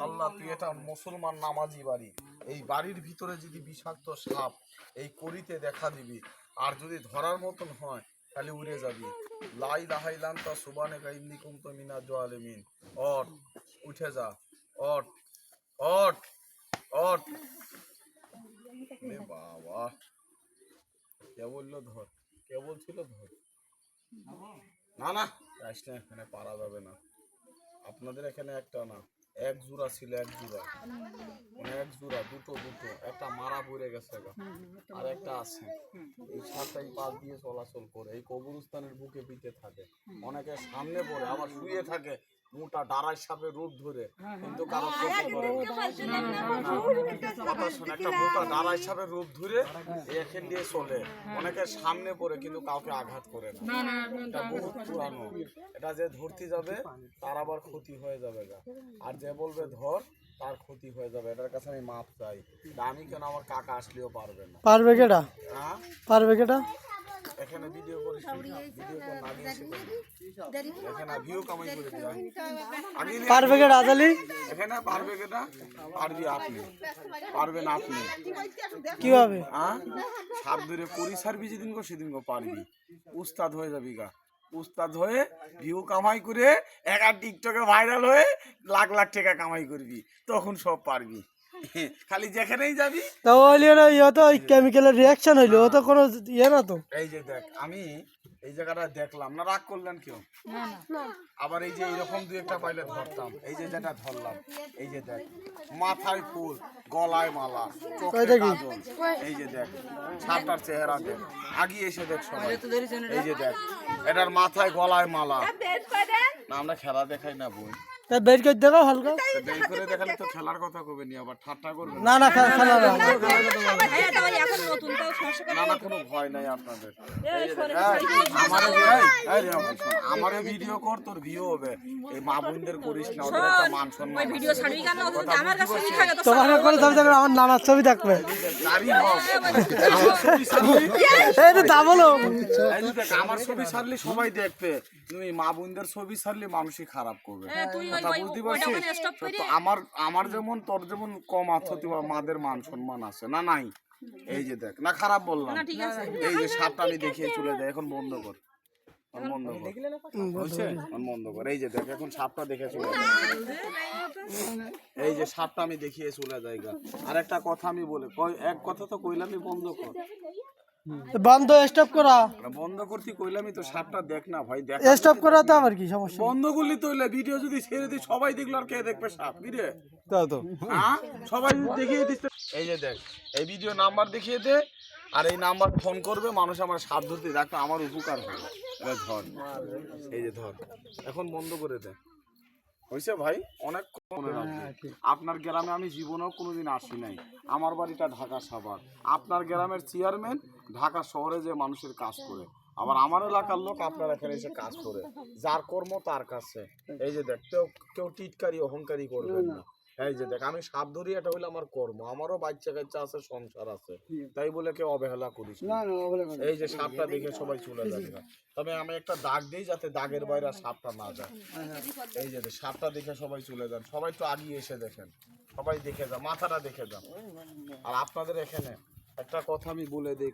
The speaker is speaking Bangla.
আল্লাহ তুই এটা মুসলমান নামাজি বাড়ি, এই বাড়ির ভিতরে যদি বিষাক্ত সাপ এই করিতে দেখা দিবি, আর যদি ধরার মতন হয় তাহলে উড়ে যাবি। লা ইলাহা ইল্লা আনতা সুবহানাকা ইন্নী কুনতু মিনাজ জালিমিন। ওঠ, উঠে যা, ওঠ, ওঠ, ওঠ। এ বাবা, কে বললো ধর? কে বলছিল ধর? না না, আসলে এখানে পারা যাবে না। আপনাদের এখানে একটা না, এক জোড়া ছিল, এক জোড়া, মানে এক জোড়া, দুটো দুটো, একটা মারা পড়ে গেছে আর একটা আছে। এই সাতটাই পাশ দিয়ে চলাচল করে, এই কবরস্থানের বুকে পিঠে থাকে, অনেকে সামনে পড়ে আবার শুয়ে থাকে মোটা ডারাই সাপের রূপ ধরে, কিন্তু কারো ক্ষতি করে কথা শোন, একটা মোটা ডারাই সাপের রূপ ধরে এখান দিয়ে চলে, অনেকে সামনে পড়ে কিন্তু কাউকে আঘাত করে না। এটা বহুত পুরানো, এটা যে ধরতে যাবে তার আবার ক্ষতি হয়ে যাবে গা, আর যে বলবে ধর তার ক্ষতি হয়ে যাবে। এটার কাছে আমি মাপ চাই, আমি কেন আমার কাকা আসলেও পারবে না। পারবে কেটা? হ্যাঁ পারবে কেটা? এখানে ভিডিও করিস, ভিডিও কর না দিয়ে এখানে ভিউ কামাই করে দিয়া আগে পারবে কেটা আজালি? এখানে পারবে কেটা? পারবি আপনি, পারবেন আপনি। কিভাবে? হ্যাঁ, সাপ ধরে করি সারবি যেদিন গো সেদিন গো পারবি, উস্তাদ হয়ে যাবি গা। উস্তাদ হয়ে ভিউ কামাই করে একা টিকটকে ভাইরাল হয়ে লাখ লাখ টাকা কামাই করবি, তখন সব পারবি। খালি যেখানেই যাবি তা ওইলি না, ইয়ে তো ওই কেমিক্যালের রিয়াকশন হইলো, ও তো কোনো ইয়ে না তো। এই যে দেখ, আমি এই জায়গাটা দেখলাম না, রাগ করলেন কেউ? আবার এই যে এইরকম দুই একটা পাইলে ধরতাম, এই যে যেটা ধরলাম, এই যে দেখ, মাথায় ফুল, গলায় মালা, চোখে কাজল, এই যে দেখ সাপটার চেহারা দেখ, আগিয়ে এসে দেখ সবাই, এই যে দেখ এটার মাথায় গলায় মালা। না আমরা খেলা দেখাই না বই, তা বের করে দেখো হালকা। বের করে দেখালে তো খেলার কথা কবে নি, আবার ঠাট্টা করবে না না, খেলা না। না না, কোনো ভয় নাই আপনাদের। আমারে ভিডিও কর, তোর ভিউ হবে। এই মা বোনদের করিস না, ওদের একটা মান সম্মান ভিডিও ছাড়বি কেন? আমার কাছে ছবি থাকে তো তোমার করে ছবি থাকবে, আমার নানার ছবি থাকবে। গাড়ি হোক, এই তো তা বলো, এই যে দেখ আমার ছবি ছাড়লে সবাই দেখবে, তুমি মা বোনদের ছবি ছাড়লে মানুষই খারাপ করবে। কথা বুঝতে পারছিস? তো আমার যেমন তোর যেমন কম আছে, মাদের মান সম্মান আছে না নাই? এই যে দেখ, না খারাপ বললাম? এই যে সাপটা আমি দেখিয়ে চলে যায়, এখন বন্ধ কর, বন্ধ কর, বুঝছে? বন্ধ কর। এই যে দেখ, এখন সাপটা দেখে চলে যায়, এই যে সাপটা আমি দেখিয়ে চলে যাই গা। আর একটা কথা আমি বলে, এক কথা তো কইলামই বন্ধ কর, বন্ধ স্টপ করা, বন্ধ করতে কইলামই তো। সাপটা দেখ না ভাই, দেখ স্টপ করা তো আবার কি সমস্যা? বন্ধ করলি তো হইলে, ভিডিও যদি ছেড়ে দিই সবাই দেখলো, আর কে দেখবে সাপ? কি রে, তাও তো হ্যাঁ সবাই দেখিয়ে দিচ্ছে। এই যে দেখ, এই ভিডিও নাম্বার দেখিয়ে দে, আর এই নাম্বার ফোন করবে, মানুষ আমার সাপ ধরতে দেখো, আমার উপকার হবে। এটা ধর, এই যে ধর, এখন বন্ধ করে দে, হয়েছে ভাই? অনেক মনে রাখবে। আপনার গ্রামে আমি জীবনেও কোনোদিন আসি নাই, আমার বাড়িটা ঢাকা সাভার, আপনার গ্রামের চেয়ারম্যান ঢাকা শহরে যে মানুষের কাজ করে, আবার আমার এলাকার লোক আপনার এখানে এসে কাজ করে, যার কর্ম তার কাছে। এই যে দেখ, কেউ টিটকারি অহংকারী করবেন না। এই যে দেখ, আমি সাপ ধরি, এটা হইলো আমার কর্ম, আমারও বাচ্চা কাচ্চা আছে, সংসার আছে, তাই বলে কেউ অবহেলা করিস না। এই যে সাপটা দেখে সবাই চলে যাবে না, তবে আমি একটা দাগ দিই যাতে দাগের বাইরে সাপটা না যায়। এই যে সাপটা দেখে সবাই চলে যান, সবাই তো আগিয়ে এসে দেখেন, সবাই দেখে যান, মাথাটা দেখে যান। আর আপনাদের এখানে একটা কথা আমি বলে দিই,